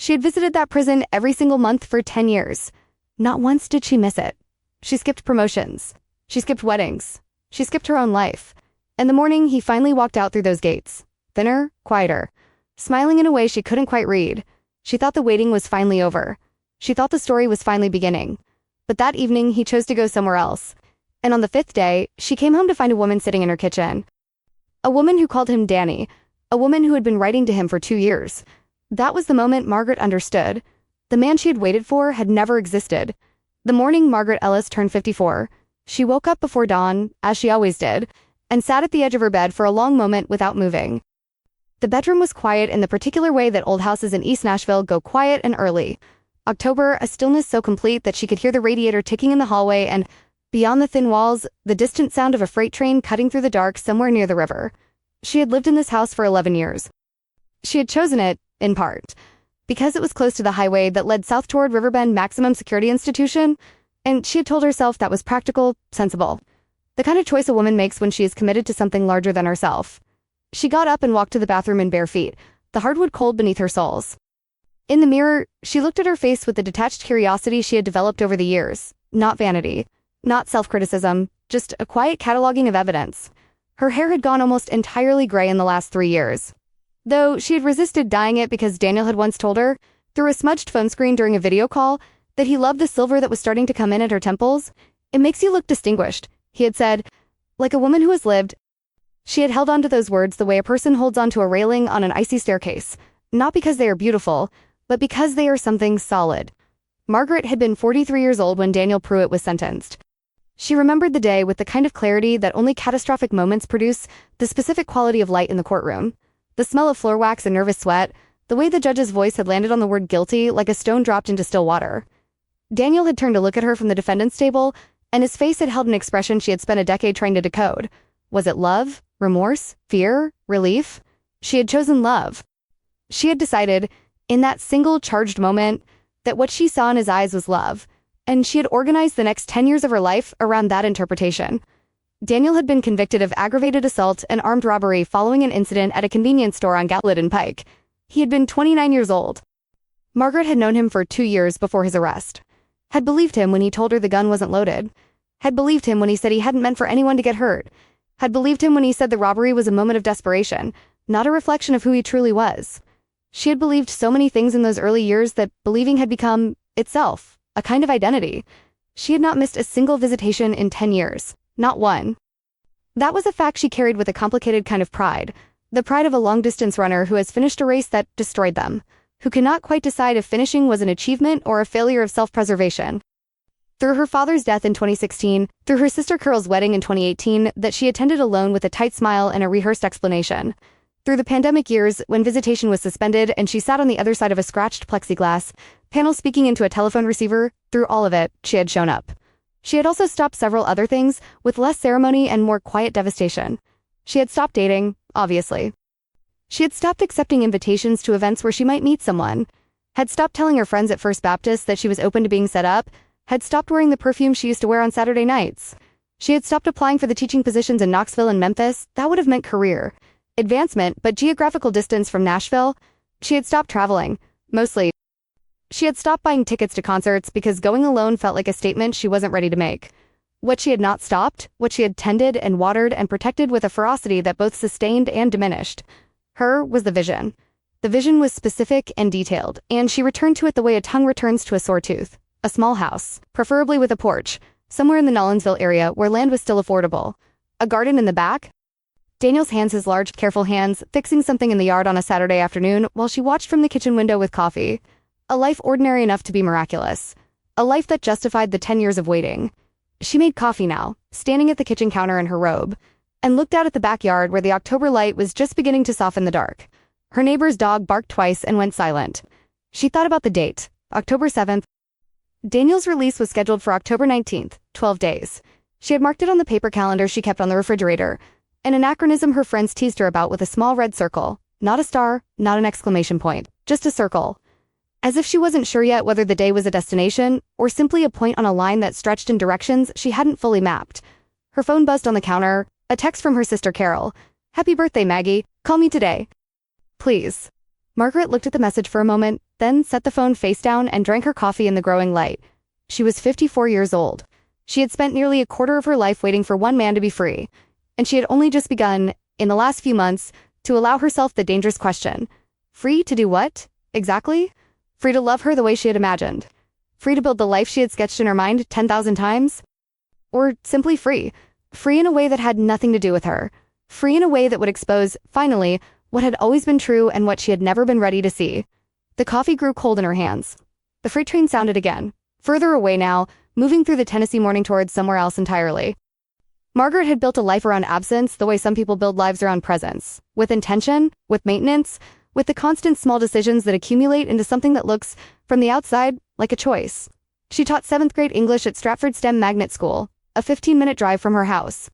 She had visited that prison every single month for 10 years. Not once did she miss it. She skipped promotions. She skipped weddings. She skipped her own life. In the morning, he finally walked out through those gates. Thinner, quieter. Smiling in a way she couldn't quite read. She thought the waiting was finally over. She thought the story was finally beginning. But that evening, he chose to go somewhere else. And on the 5th day, she came home to find a woman sitting in her kitchen. A woman who called him Danny. A woman who had been writing to him for 2 years. That was the moment Margaret understood. The man she had waited for had never existed. The morning Margaret Ellis turned 54, she woke up before dawn, as she always did, and sat at the edge of her bed for a long moment without moving. The bedroom was quiet in the particular way that old houses in East Nashville go quiet and early. October, a stillness so complete that she could hear the radiator ticking in the hallway and, beyond the thin walls, the distant sound of a freight train cutting through the dark somewhere near the river. She had lived in this house for 11 years. She had chosen it, in part, because it was close to the highway that led south toward Riverbend Maximum Security Institution, and she had told herself that was practical, sensible. The kind of choice a woman makes when she is committed to something larger than herself. She got up and walked to the bathroom in bare feet, the hardwood cold beneath her soles. In the mirror, she looked at her face with the detached curiosity she had developed over the years. Not vanity. Not self-criticism. Just a quiet cataloging of evidence. Her hair had gone almost entirely gray in the last 3 years. Though she had resisted dyeing it because Daniel had once told her, through a smudged phone screen during a video call, that he loved the silver that was starting to come in at her temples. It makes you look distinguished, he had said, like a woman who has lived. She had held on to those words the way a person holds onto a railing on an icy staircase, not because they are beautiful, but because they are something solid. Margaret had been 43 years old when Daniel Pruitt was sentenced. She remembered the day with the kind of clarity that only catastrophic moments produce, the specific quality of light in the courtroom. The smell of floor wax and nervous sweat, the way the judge's voice had landed on the word guilty like a stone dropped into still water. Daniel had turned to look at her from the defendant's table, and his face had held an expression she had spent a decade trying to decode. Was it love, remorse, fear, relief? She had chosen love. She had decided, in that single charged moment, that what she saw in his eyes was love, and she had organized the next 10 years of her life around that interpretation. Daniel had been convicted of aggravated assault and armed robbery following an incident at a convenience store on Gallatin Pike. He had been 29 years old. Margaret had known him for 2 years before his arrest. Had believed him when he told her the gun wasn't loaded. Had believed him when he said he hadn't meant for anyone to get hurt. Had believed him when he said the robbery was a moment of desperation, not a reflection of who he truly was. She had believed so many things in those early years that believing had become, itself, a kind of identity. She had not missed a single visitation in 10 years. Not one. That was a fact she carried with a complicated kind of pride, the pride of a long-distance runner who has finished a race that destroyed them, who cannot quite decide if finishing was an achievement or a failure of self-preservation. Through her father's death in 2016, through her sister Carol's wedding in 2018 that she attended alone with a tight smile and a rehearsed explanation. Through the pandemic years, when visitation was suspended and she sat on the other side of a scratched plexiglass panel speaking into a telephone receiver, through all of it, she had shown up. She had also stopped several other things, with less ceremony and more quiet devastation. She had stopped dating, obviously. She had stopped accepting invitations to events where she might meet someone, had stopped telling her friends at First Baptist that she was open to being set up, had stopped wearing the perfume she used to wear on Saturday nights. She had stopped applying for the teaching positions in Knoxville and Memphis. That would have meant career, advancement, but geographical distance from Nashville. She had stopped traveling, mostly. She had stopped buying tickets to concerts because going alone felt like a statement she wasn't ready to make. What she had not stopped, what she had tended and watered and protected with a ferocity that both sustained and diminished. Her was the vision. The vision was specific and detailed, and she returned to it the way a tongue returns to a sore tooth. A small house, preferably with a porch, somewhere in the Nolensville area where land was still affordable. A garden in the back. Daniel's hands, his large, careful hands, fixing something in the yard on a Saturday afternoon while she watched from the kitchen window with coffee. A life ordinary enough to be miraculous. A life that justified the 10 years of waiting. She made coffee now, standing at the kitchen counter in her robe, and looked out at the backyard where the October light was just beginning to soften the dark. Her neighbor's dog barked twice and went silent. She thought about the date, October 7th. Daniel's release was scheduled for October 19th, 12 days. She had marked it on the paper calendar she kept on the refrigerator, an anachronism her friends teased her about with a small red circle, not a star, not an exclamation point, just a circle. As if she wasn't sure yet whether the day was a destination, or simply a point on a line that stretched in directions she hadn't fully mapped. Her phone buzzed on the counter, a text from her sister Carol. "Happy birthday, Maggie. Call me today. Please." Margaret looked at the message for a moment, then set the phone face down and drank her coffee in the growing light. She was 54 years old. She had spent nearly a quarter of her life waiting for one man to be free. And she had only just begun, in the last few months, to allow herself the dangerous question. Free to do what, exactly? Free to love her the way she had imagined. Free to build the life she had sketched in her mind 10,000 times? Or simply free. Free in a way that had nothing to do with her. Free in a way that would expose, finally, what had always been true and what she had never been ready to see. The coffee grew cold in her hands. The freight train sounded again. Further away now, moving through the Tennessee morning towards somewhere else entirely. Margaret had built a life around absence the way some people build lives around presence. With intention, with maintenance, with the constant small decisions that accumulate into something that looks, from the outside, like a choice. She taught 7th grade English at Stratford STEM Magnet School, a 15-minute drive from her house.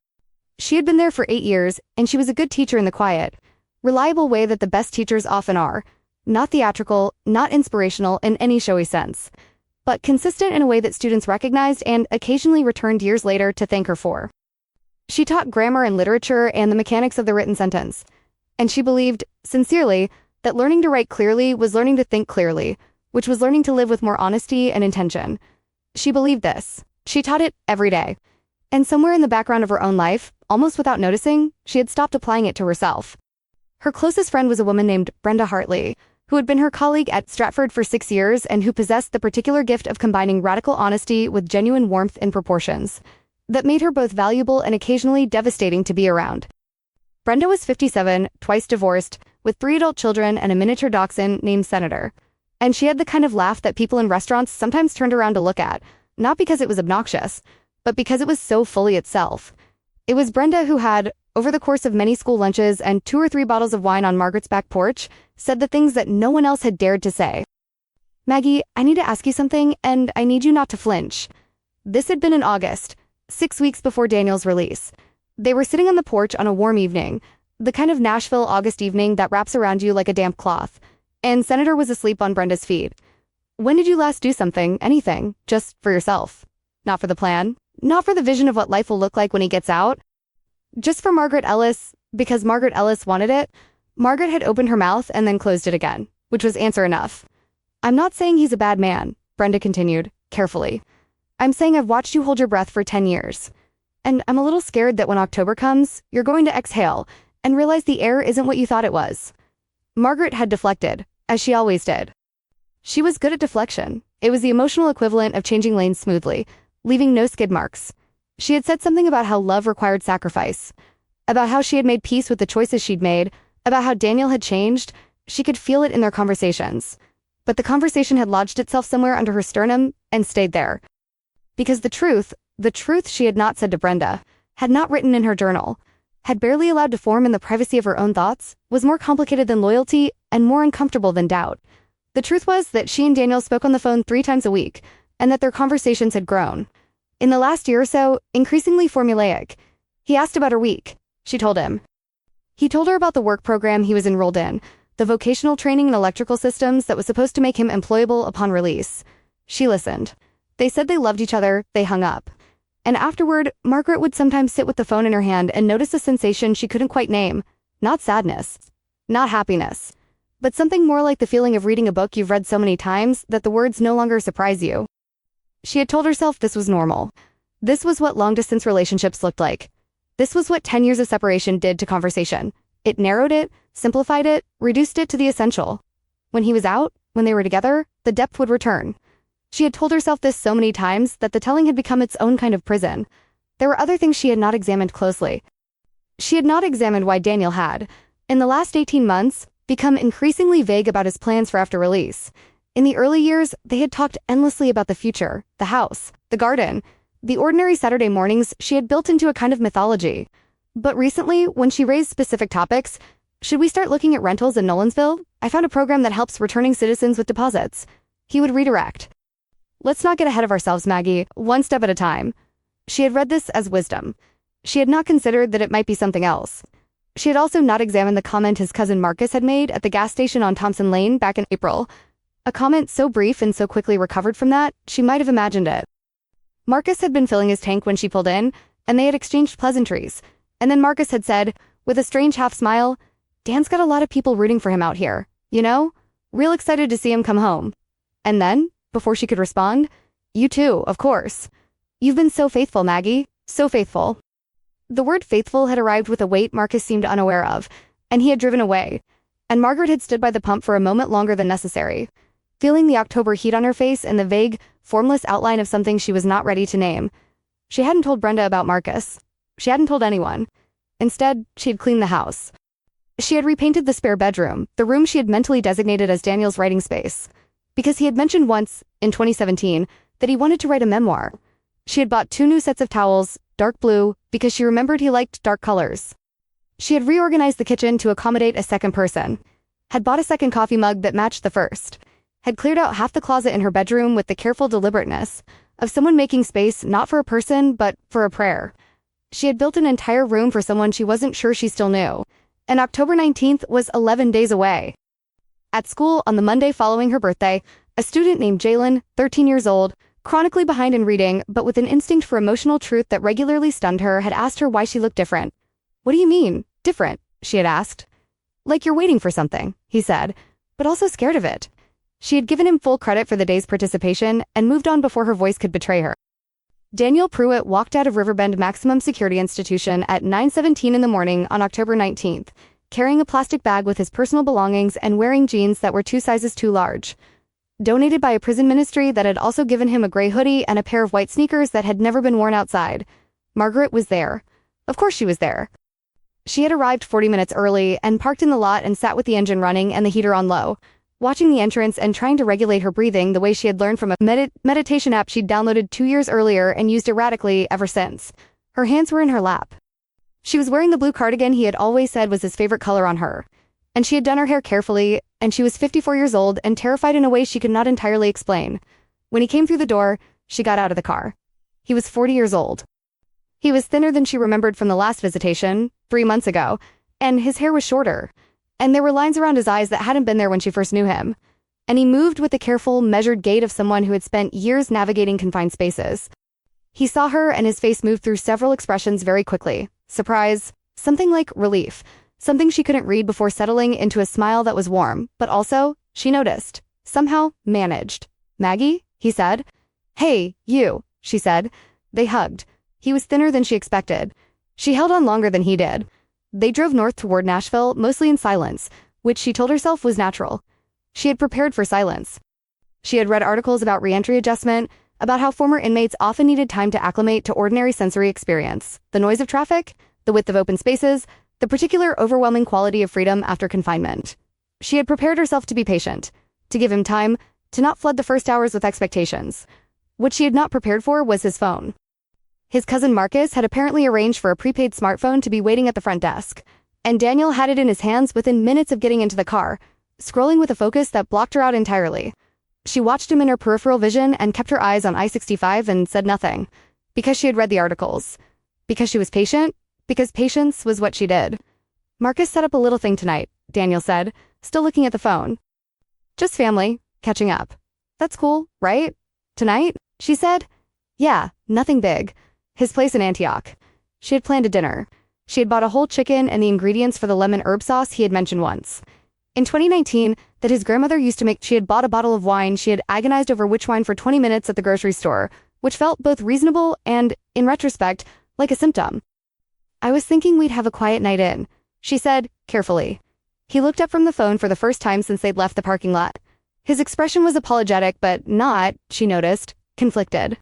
She had been there for 8 years, and she was a good teacher in the quiet, reliable way that the best teachers often are. Not theatrical, not inspirational in any showy sense, but consistent in a way that students recognized and occasionally returned years later to thank her for. She taught grammar and literature and the mechanics of the written sentence, and she believed, sincerely, that learning to write clearly was learning to think clearly, which was learning to live with more honesty and intention. She believed this. She taught it every day. And somewhere in the background of her own life, almost without noticing, she had stopped applying it to herself. Her closest friend was a woman named Brenda Hartley, who had been her colleague at Stratford for 6 years and who possessed the particular gift of combining radical honesty with genuine warmth in proportions that made her both valuable and occasionally devastating to be around. Brenda was 57, twice divorced, with 3 adult children and a miniature dachshund named Senator. And she had the kind of laugh that people in restaurants sometimes turned around to look at, not because it was obnoxious, but because it was so fully itself. It was Brenda who had, over the course of many school lunches and 2 or 3 bottles of wine on Margaret's back porch, said the things that no one else had dared to say. "Maggie, I need to ask you something, and I need you not to flinch." This had been in August, 6 weeks before Daniel's release. They were sitting on the porch on a warm evening, the kind of Nashville August evening that wraps around you like a damp cloth, and Senator was asleep on Brenda's feet. When did you last do something, anything, just for yourself? Not for the plan, not for the vision of what life will look like when he gets out. Just for Margaret Ellis, because Margaret Ellis wanted it. Margaret had opened her mouth and then closed it again, which was answer enough. "I'm not saying he's a bad man," Brenda continued, carefully. "I'm saying I've watched you hold your breath for 10 years. And I'm a little scared that when October comes, you're going to exhale and realize the air isn't what you thought it was." Margaret had deflected, as she always did. She was good at deflection. It was the emotional equivalent of changing lanes smoothly, leaving no skid marks. She had said something about how love required sacrifice, about how she had made peace with the choices she'd made, about how Daniel had changed. She could feel it in their conversations. But the conversation had lodged itself somewhere under her sternum and stayed there. Because the truth she had not said to Brenda, had not written in her journal, had barely allowed to form in the privacy of her own thoughts, was more complicated than loyalty and more uncomfortable than doubt. The truth was that she and Daniel spoke on the phone 3 times a week, and that their conversations had grown. In the last year or so, increasingly formulaic. He asked about her week. She told him. He told her about the work program he was enrolled in, the vocational training in electrical systems that was supposed to make him employable upon release. She listened. They said they loved each other, they hung up. And afterward, Margaret would sometimes sit with the phone in her hand and notice a sensation she couldn't quite name. Not sadness. Not happiness. But something more like the feeling of reading a book you've read so many times that the words no longer surprise you. She had told herself this was normal. This was what long-distance relationships looked like. This was what 10 years of separation did to conversation. It narrowed it, simplified it, reduced it to the essential. When he was out, when they were together, the depth would return. She had told herself this so many times that the telling had become its own kind of prison. There were other things she had not examined closely. She had not examined why Daniel had, in the last 18 months, become increasingly vague about his plans for after release. In the early years, they had talked endlessly about the future, the house, the garden, the ordinary Saturday mornings she had built into a kind of mythology. But recently, when she raised specific topics, should we start looking at rentals in Nolensville? I found a program that helps returning citizens with deposits. He would redirect. Let's not get ahead of ourselves, Maggie, one step at a time. She had read this as wisdom. She had not considered that it might be something else. She had also not examined the comment his cousin Marcus had made at the gas station on Thompson Lane back in April. A comment so brief and so quickly recovered from that, she might have imagined it. Marcus had been filling his tank when she pulled in, and they had exchanged pleasantries. And then Marcus had said, with a strange half-smile, "Dan's got a lot of people rooting for him out here, you know? real excited to see him come home. And then, before she could respond, "You too, of course. You've been so faithful, Maggie, so faithful." The word faithful had arrived with a weight Marcus seemed unaware of, and he had driven away, and Margaret had stood by the pump for a moment longer than necessary, feeling the October heat on her face and the vague, formless outline of something she was not ready to name. She hadn't told Brenda about Marcus. She hadn't told anyone. Instead, she had cleaned the house. She had repainted the spare bedroom, the room she had mentally designated as Daniel's writing space, because he had mentioned once, in 2017, that he wanted to write a memoir. She had bought 2 new sets of towels, dark blue, because she remembered he liked dark colors. She had reorganized the kitchen to accommodate a second person, had bought a second coffee mug that matched the first, had cleared out half the closet in her bedroom with the careful deliberateness of someone making space not for a person, but for a prayer. She had built an entire room for someone she wasn't sure she still knew, and October 19th was 11 days away. At school on the Monday following her birthday, a student named Jalen, 13 years old, chronically behind in reading but with an instinct for emotional truth that regularly stunned her, had asked her why she looked different. "What do you mean, different?" she had asked. "Like you're waiting for something," he said, but also scared of it. She had given him full credit for the day's participation and moved on before her voice could betray her. Daniel Pruitt walked out of Riverbend Maximum Security Institution at 9:17 in the morning on October 19th, carrying a plastic bag with his personal belongings and wearing jeans that were 2 sizes too large. Donated by a prison ministry that had also given him a gray hoodie and a pair of white sneakers that had never been worn outside. Margaret was there. Of course she was there. She had arrived 40 minutes early and parked in the lot and sat with the engine running and the heater on low, watching the entrance and trying to regulate her breathing the way she had learned from a meditation app she'd downloaded 2 years earlier and used erratically ever since. Her hands were in her lap. She was wearing the blue cardigan he had always said was his favorite color on her, and she had done her hair carefully, and she was 54 years old and terrified in a way she could not entirely explain. When he came through the door, she got out of the car. He was 40 years old. He was thinner than she remembered from the last visitation, 3 months ago, and his hair was shorter, and there were lines around his eyes that hadn't been there when she first knew him. And he moved with the careful, measured gait of someone who had spent years navigating confined spaces. He saw her and his face moved through several expressions very quickly. Surprise, something like relief, something she couldn't read before settling into a smile that was warm, but also, she noticed, somehow managed. "Maggie?" he said. "Hey, you," she said. They hugged. He was thinner than she expected. She held on longer than he did. They drove north toward Nashville, mostly in silence, which she told herself was natural. She had prepared for silence. She had read articles about reentry adjustment, about how former inmates often needed time to acclimate to ordinary sensory experience, the noise of traffic, the width of open spaces, the particular overwhelming quality of freedom after confinement. She had prepared herself to be patient, to give him time, to not flood the first hours with expectations. What she had not prepared for was his phone. His cousin Marcus had apparently arranged for a prepaid smartphone to be waiting at the front desk, and Daniel had it in his hands within minutes of getting into the car, scrolling with a focus that blocked her out entirely. She watched him in her peripheral vision and kept her eyes on I-65 and said nothing, because she had read the articles, because she was patient, because patience was what she did. "Marcus set up a little thing tonight," Daniel said, still looking at the phone. "Just family, catching up." "That's cool, right? Tonight?" she said. "Yeah, nothing big. His place in Antioch." She had planned a dinner. She had bought a whole chicken and the ingredients for the lemon herb sauce he had mentioned once. In 2019, that his grandmother used to make, she had bought a bottle of wine. She had agonized over which wine for 20 minutes at the grocery store, which felt both reasonable and, in retrospect, like a symptom. "I was thinking we'd have a quiet night in," she said, carefully. He looked up from the phone for the first time since they'd left the parking lot. His expression was apologetic, but not, she noticed, conflicted.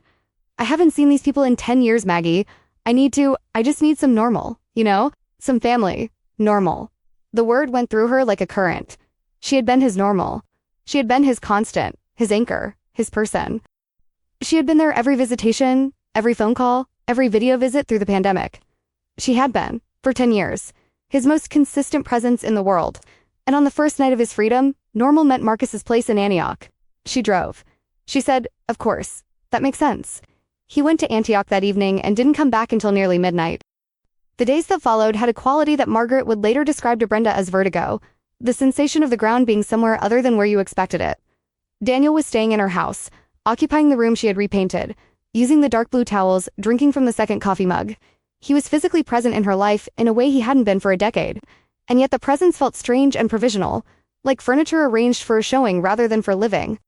"I haven't seen these people in 10 years, Maggie. I just need some normal, you know? Some family. Normal." The word went through her like a current. She had been his normal. She had been his constant, his anchor, his person. She had been there every visitation, every phone call, every video visit through the pandemic. She had been, for 10 years, his most consistent presence in the world. And on the first night of his freedom, normal meant Marcus's place in Antioch. She drove. She said, "Of course. That makes sense." He went to Antioch that evening and didn't come back until nearly midnight. The days that followed had a quality that Margaret would later describe to Brenda as vertigo, the sensation of the ground being somewhere other than where you expected it. Daniel was staying in her house, occupying the room she had repainted, using the dark blue towels, drinking from the second coffee mug. He was physically present in her life in a way he hadn't been for a decade, and yet the presence felt strange and provisional, like furniture arranged for a showing rather than for living.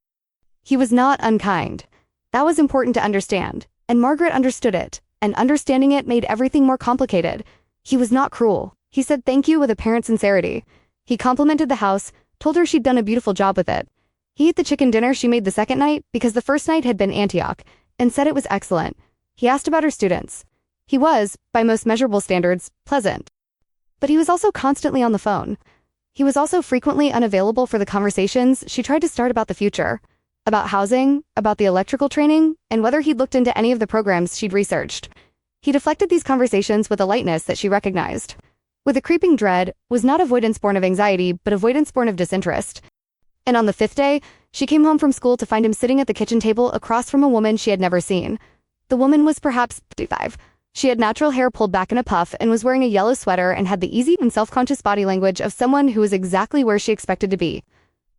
He was not unkind. That was important to understand, and Margaret understood it, and understanding it made everything more complicated. He was not cruel. He said thank you with apparent sincerity. He complimented the house, told her she'd done a beautiful job with it. He ate the chicken dinner she made the second night because the first night had been Antioch, and said it was excellent. He asked about her students. He was, by most measurable standards, pleasant. But he was also constantly on the phone. He was also frequently unavailable for the conversations she tried to start about the future, about housing, about the electrical training, and whether he'd looked into any of the programs she'd researched. He deflected these conversations with a lightness that she recognized. With a creeping dread, was not avoidance born of anxiety, but avoidance born of disinterest. And on the fifth day, she came home from school to find him sitting at the kitchen table across from a woman she had never seen. The woman was perhaps 55. She had natural hair pulled back in a puff and was wearing a yellow sweater and had the easy and self-conscious body language of someone who was exactly where she expected to be.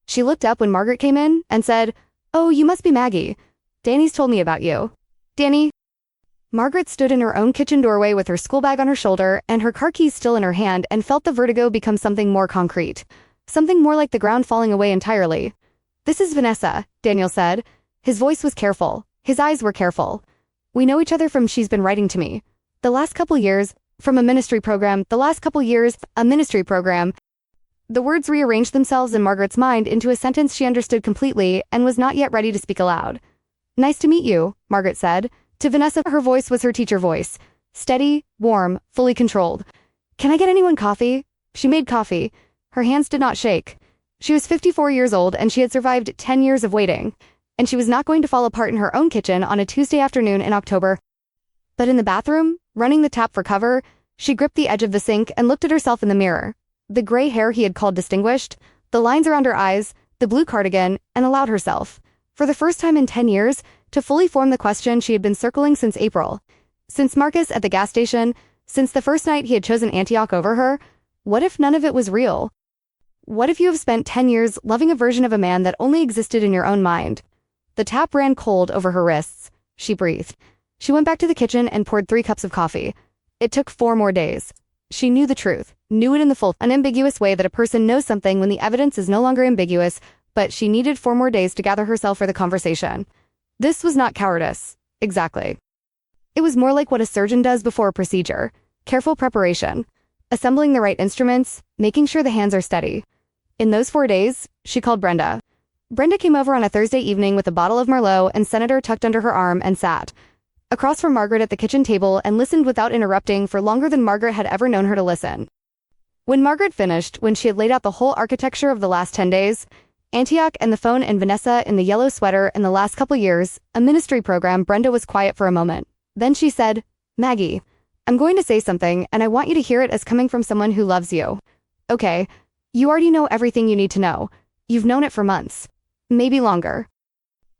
She looked up when Margaret came in and said, "Oh, you must be Maggie. Danny's told me about you." "Danny?" Margaret stood in her own kitchen doorway with her school bag on her shoulder and her car keys still in her hand and felt the vertigo become something more concrete. Something more like the ground falling away entirely. "This is Vanessa," Daniel said. His voice was careful. His eyes were careful. "We know each other from she's been writing to me. The last couple years, from a ministry program, a ministry program." The words rearranged themselves in Margaret's mind into a sentence she understood completely and was not yet ready to speak aloud. "Nice to meet you," Margaret said. To Vanessa, her voice was her teacher voice. Steady, warm, fully controlled. "Can I get anyone coffee?" She made coffee. Her hands did not shake. She was 54 years old and she had survived 10 years of waiting. And she was not going to fall apart in her own kitchen on a Tuesday afternoon in October. But in the bathroom, running the tap for cover, she gripped the edge of the sink and looked at herself in the mirror. The gray hair he had called distinguished, the lines around her eyes, the blue cardigan, and allowed herself, for the first time in 10 years, to fully form the question she had been circling since April. Since Marcus at the gas station, since the first night he had chosen Antioch over her, what if none of it was real? What if you have spent 10 years loving a version of a man that only existed in your own mind? The tap ran cold over her wrists. She breathed. She went back to the kitchen and poured 3 cups of coffee. It took 4 more days. She knew the truth, knew it in the full, unambiguous way that a person knows something when the evidence is no longer ambiguous, but she needed 4 more days to gather herself for the conversation. This was not cowardice. Exactly. It was more like what a surgeon does before a procedure. Careful preparation. Assembling the right instruments, making sure the hands are steady. In those 4 days, she called Brenda. Brenda came over on a Thursday evening with a bottle of Merlot and Senator tucked under her arm and sat across from Margaret at the kitchen table and listened without interrupting for longer than Margaret had ever known her to listen. When Margaret finished, when she had laid out the whole architecture of the last 10 days, Antioch and the phone and Vanessa in the yellow sweater in the last couple years, a ministry program, Brenda was quiet for a moment. Then she said, "Maggie, I'm going to say something and I want you to hear it as coming from someone who loves you. Okay, you already know everything you need to know. You've known it for months. Maybe longer.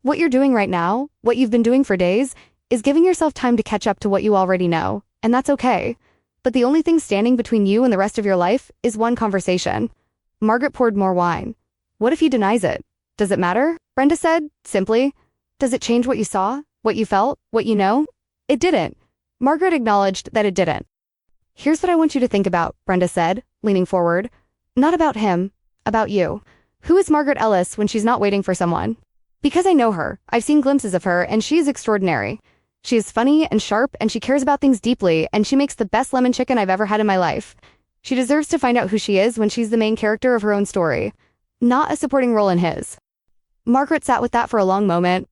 What you're doing right now, what you've been doing for days, is giving yourself time to catch up to what you already know, and that's okay. But the only thing standing between you and the rest of your life is one conversation." Margaret poured more wine. "What if he denies it? Does it matter?" Brenda said, simply. "Does it change what you saw, what you felt, what you know?" It didn't. Margaret acknowledged that it didn't. "Here's what I want you to think about," Brenda said, leaning forward. "Not about him, about you. Who is Margaret Ellis when she's not waiting for someone? Because I know her, I've seen glimpses of her, and she is extraordinary. She is funny and sharp, and she cares about things deeply, and she makes the best lemon chicken I've ever had in my life. She deserves to find out who she is when she's the main character of her own story, not a supporting role in his." Margaret sat with that for a long moment.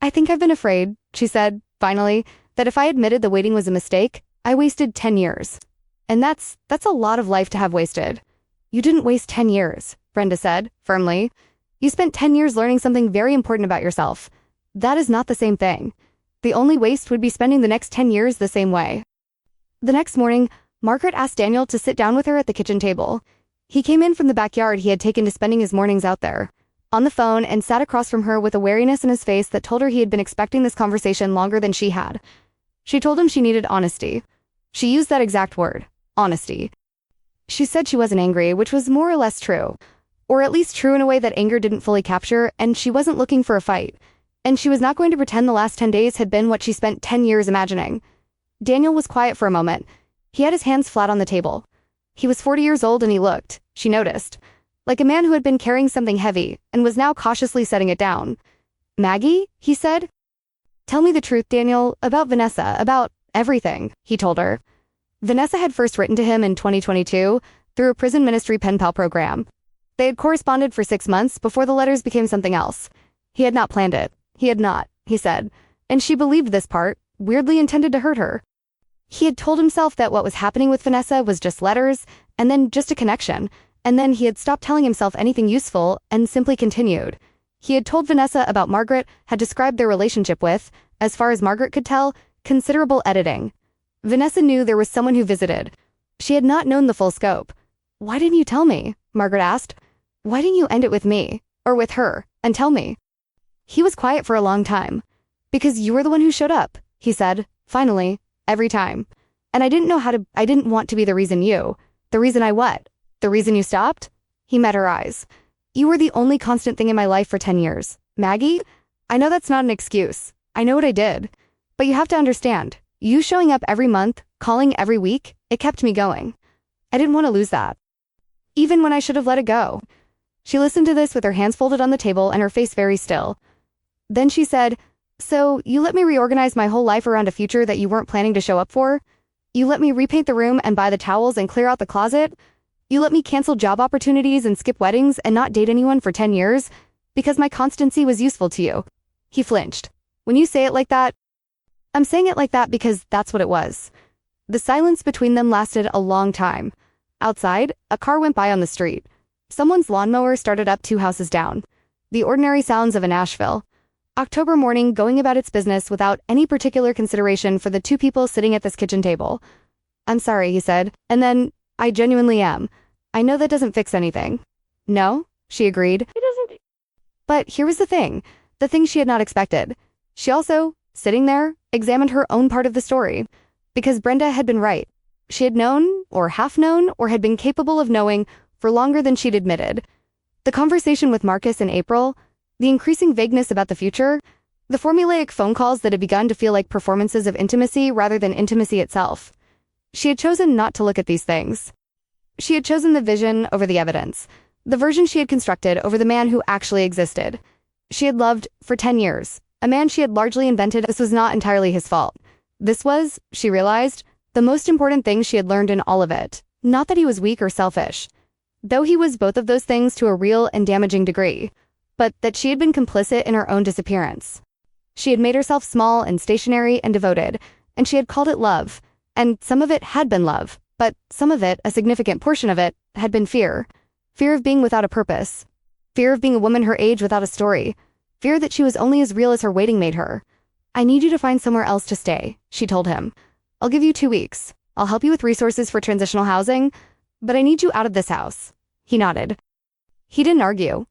"I think I've been afraid," she said, finally, "that if I admitted the waiting was a mistake, I wasted 10 years. And that's a lot of life to have wasted." "You didn't waste 10 years," Brenda said, firmly. "You spent 10 years learning something very important about yourself. That is not the same thing. The only waste would be spending the next 10 years the same way." The next morning, Margaret asked Daniel to sit down with her at the kitchen table. He came in from the backyard he had taken to spending his mornings out there, on the phone, and sat across from her with a wariness in his face that told her he had been expecting this conversation longer than she had. She told him she needed honesty. She used that exact word, honesty. She said she wasn't angry, which was more or less true. Or at least true in a way that anger didn't fully capture, and she wasn't looking for a fight. And she was not going to pretend the last 10 days had been what she spent 10 years imagining. Daniel was quiet for a moment. He had his hands flat on the table. He was 40 years old and he looked, she noticed, like a man who had been carrying something heavy and was now cautiously setting it down. "Maggie," he said. "Tell me the truth, Daniel, about Vanessa, about everything," he told her. Vanessa had first written to him in 2022 through a prison ministry pen pal program. They had corresponded for 6 months before the letters became something else. He had not planned it. He had not, he said. And she believed this part, weirdly intended to hurt her. He had told himself that what was happening with Vanessa was just letters, and then just a connection, and then he had stopped telling himself anything useful and simply continued. He had told Vanessa about Margaret, had described their relationship with, as far as Margaret could tell, considerable editing. Vanessa knew there was someone who visited. She had not known the full scope. "Why didn't you tell me?" Margaret asked. "Why didn't you end it with me, or with her, and tell me?" He was quiet for a long time. "Because you were the one who showed up," he said, finally, every time. "And I didn't want to be the reason the reason I what? The reason you stopped?" He met her eyes. "You were the only constant thing in my life for 10 years. Maggie, I know that's not an excuse. I know what I did. But you have to understand, you showing up every month, calling every week, it kept me going. I didn't want to lose that. Even when I should have let it go." She listened to this with her hands folded on the table and her face very still. Then she said, "So, you let me reorganize my whole life around a future that you weren't planning to show up for? You let me repaint the room and buy the towels and clear out the closet? You let me cancel job opportunities and skip weddings and not date anyone for 10 years? Because my constancy was useful to you." He flinched. "When you say it like that..." "I'm saying it like that because that's what it was." The silence between them lasted a long time. Outside, a car went by on the street. Someone's lawnmower started up 2 houses down. The ordinary sounds of a Nashville. October morning going about its business without any particular consideration for the 2 people sitting at this kitchen table. "I'm sorry," he said, and then, "I genuinely am. I know that doesn't fix anything." "No," she agreed. "It doesn't." But here was the thing she had not expected. She also, sitting there, examined her own part of the story. Because Brenda had been right. She had known, or half known, or had been capable of knowing for longer than she'd admitted. The conversation with Marcus in April, the increasing vagueness about the future, the formulaic phone calls that had begun to feel like performances of intimacy rather than intimacy itself. She had chosen not to look at these things. She had chosen the vision over the evidence, the version she had constructed over the man who actually existed. She had loved, for 10 years, a man she had largely invented. This was not entirely his fault. This was, she realized, the most important thing she had learned in all of it. Not that he was weak or selfish, though he was both of those things to a real and damaging degree, but that she had been complicit in her own disappearance. She had made herself small and stationary and devoted, and she had called it love, and some of it had been love, but some of it, a significant portion of it, had been fear. Fear of being without a purpose. Fear of being a woman her age without a story. Fear that she was only as real as her waiting made her. "I need you to find somewhere else to stay," she told him. "I'll give you 2 weeks. I'll help you with resources for transitional housing, but I need you out of this house." He nodded. He didn't argue.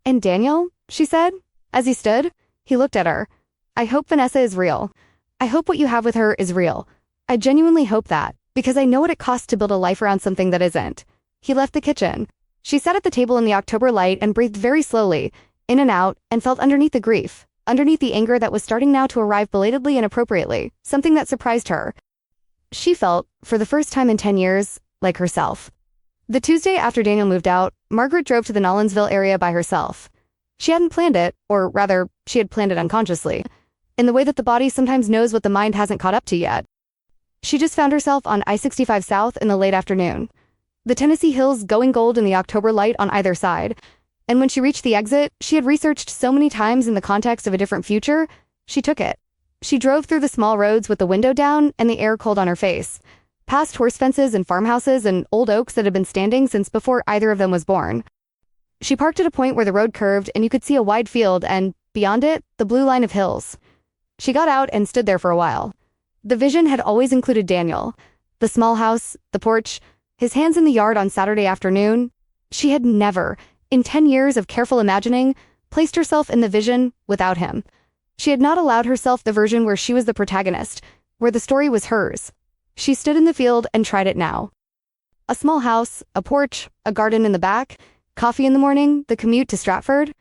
"And Daniel," she said, as he stood, he looked at her. "I hope Vanessa is real. I hope what you have with her is real. I genuinely hope that, because I know what it costs to build a life around something that isn't." He left the kitchen. She sat at the table in the October light and breathed very slowly, in and out, and felt underneath the grief, underneath the anger that was starting now to arrive belatedly and appropriately, something that surprised her. She felt, for the first time in 10 years, like herself. The Tuesday after Daniel moved out, Margaret drove to the Nolensville area by herself. She hadn't planned it, or rather, she had planned it unconsciously, in the way that the body sometimes knows what the mind hasn't caught up to yet. She just found herself on I-65 South in the late afternoon. The Tennessee hills going gold in the October light on either side, and when she reached the exit, she had researched so many times in the context of a different future, she took it. She drove through the small roads with the window down and the air cold on her face, past horse fences and farmhouses and old oaks that had been standing since before either of them was born. She parked at a point where the road curved and you could see a wide field and, beyond it, the blue line of hills. She got out and stood there for a while. The vision had always included Daniel, the small house, the porch, his hands in the yard on Saturday afternoon. She had never, in 10 years of careful imagining, placed herself in the vision without him. She had not allowed herself the version where she was the protagonist, where the story was hers. She stood in the field and tried it now. A small house, a porch, a garden in the back, coffee in the morning, the commute to Stratford.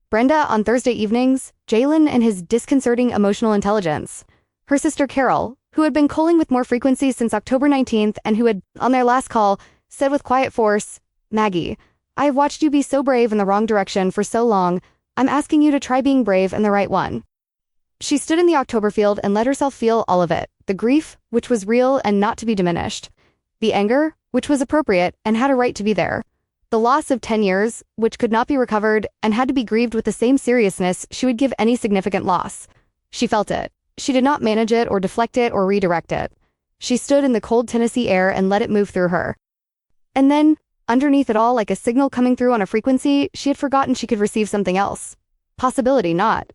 Brenda on Thursday evenings, Jalen and his disconcerting emotional intelligence. Her sister Carol, who had been calling with more frequency since October 19th and who had, on their last call, said with quiet force, "Maggie, I've watched you be so brave in the wrong direction for so long. I'm asking you to try being brave in the right one." She stood in the October field and let herself feel all of it. The grief, which was real and not to be diminished. The anger, which was appropriate and had a right to be there. The loss of 10 years, which could not be recovered and had to be grieved with the same seriousness she would give any significant loss. She felt it. She did not manage it or deflect it or redirect it. She stood in the cold Tennessee air and let it move through her. And then, underneath it all, like a signal coming through on a frequency, she had forgotten she could receive something else. Possibility, not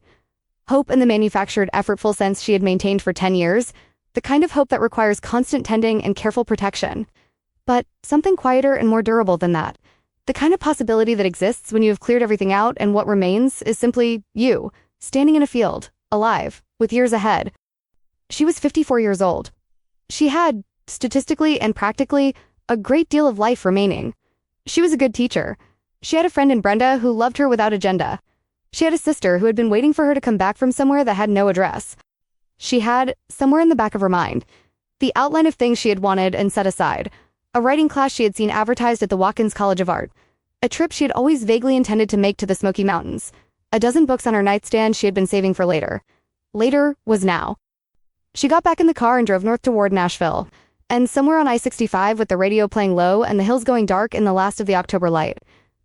hope in the manufactured, effortful sense she had maintained for 10 years, the kind of hope that requires constant tending and careful protection. But something quieter and more durable than that. The kind of possibility that exists when you have cleared everything out and what remains is simply you, standing in a field, alive, with years ahead. She was 54 years old. She had, statistically and practically, a great deal of life remaining. She was a good teacher. She had a friend in Brenda who loved her without agenda. She had a sister who had been waiting for her to come back from somewhere that had no address. She had, somewhere in the back of her mind, the outline of things she had wanted and set aside. A writing class she had seen advertised at the Watkins College of Art. A trip she had always vaguely intended to make to the Smoky Mountains. A dozen books on her nightstand she had been saving for later. Later was now. She got back in the car and drove north toward Nashville. And somewhere on I-65 with the radio playing low and the hills going dark in the last of the October light,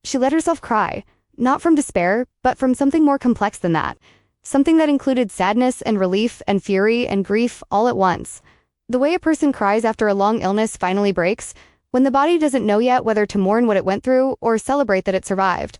she let herself cry. Not from despair, but from something more complex than that. Something that included sadness and relief and fury and grief all at once. The way a person cries after a long illness finally breaks, when the body doesn't know yet whether to mourn what it went through or celebrate that it survived.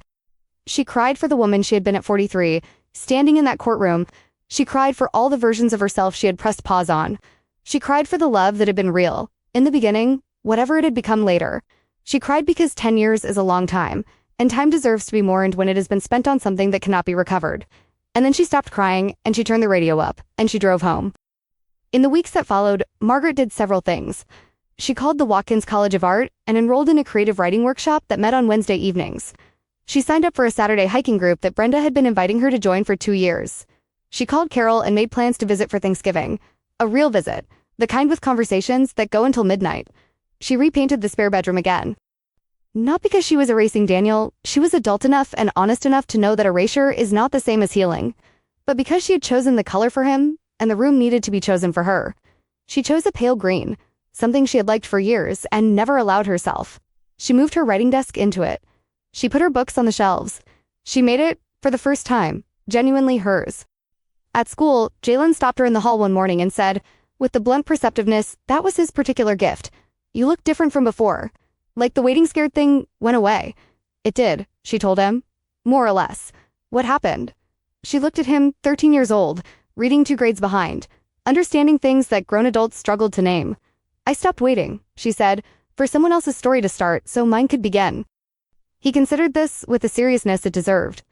She cried for the woman she had been at 43, standing in that courtroom. She cried for all the versions of herself she had pressed pause on. She cried for the love that had been real, in the beginning, whatever it had become later. She cried because 10 years is a long time, and time deserves to be mourned when it has been spent on something that cannot be recovered. And then she stopped crying, and she turned the radio up, and she drove home. In the weeks that followed, Margaret did several things. She called the Watkins College of Art and enrolled in a creative writing workshop that met on Wednesday evenings. She signed up for a Saturday hiking group that Brenda had been inviting her to join for 2 years. She called Carol and made plans to visit for Thanksgiving. A real visit, the kind with conversations that go until midnight. She repainted the spare bedroom again. Not because she was erasing Daniel, she was adult enough and honest enough to know that erasure is not the same as healing. But because she had chosen the color for him, and the room needed to be chosen for her. She chose a pale green, something she had liked for years and never allowed herself. She moved her writing desk into it. She put her books on the shelves. She made it, for the first time, genuinely hers. At school, Jalen stopped her in the hall one morning and said, with the blunt perceptiveness that was his particular gift, "You look different from before. Like the waiting scared thing went away." It did, she told him. More or less. What happened? She looked at him, 13 years old, reading 2 grades behind, understanding things that grown adults struggled to name. "I stopped waiting," she said, "for someone else's story to start so mine could begin." He considered this with the seriousness it deserved.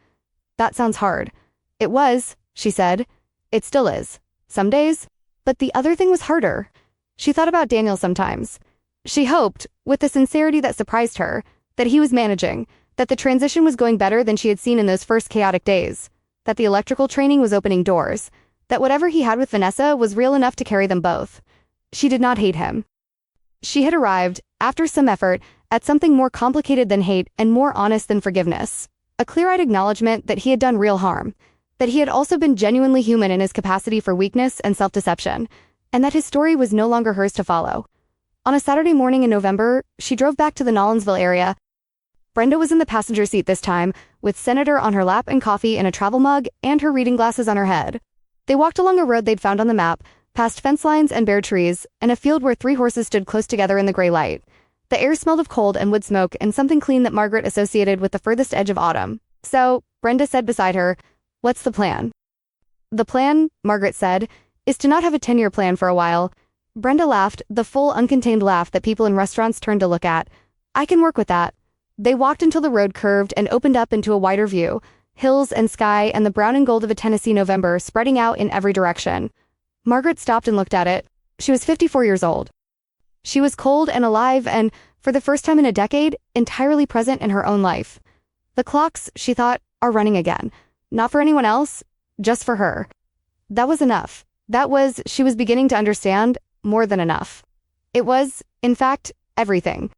"That sounds hard." "It was," she said. "It still is. Some days. But the other thing was harder." She thought about Daniel sometimes. She hoped, with a sincerity that surprised her, that he was managing, that the transition was going better than she had seen in those first chaotic days, that the electrical training was opening doors, that whatever he had with Vanessa was real enough to carry them both. She did not hate him. She had arrived, after some effort, at something more complicated than hate and more honest than forgiveness. A clear-eyed acknowledgement that he had done real harm, that he had also been genuinely human in his capacity for weakness and self-deception, and that his story was no longer hers to follow. On a Saturday morning in November, she drove back to the Nolensville area. Brenda was in the passenger seat this time, with Senator on her lap and coffee in a travel mug and her reading glasses on her head. They walked along a road they'd found on the map, past fence lines and bare trees, and a field where 3 horses stood close together in the gray light. The air smelled of cold and wood smoke and something clean that Margaret associated with the furthest edge of autumn. So, Brenda said beside her, "What's the plan?" "The plan," Margaret said, "is to not have a 10-year plan for a while." Brenda laughed, the full, uncontained laugh that people in restaurants turned to look at. "I can work with that." They walked until the road curved and opened up into a wider view, hills and sky and the brown and gold of a Tennessee November spreading out in every direction. Margaret stopped and looked at it. She was 54 years old. She was cold and alive and, for the first time in a decade, entirely present in her own life. The clocks, she thought, are running again. Not for anyone else, just for her. That was enough. That was, she was beginning to understand, more than enough. It was, in fact, everything.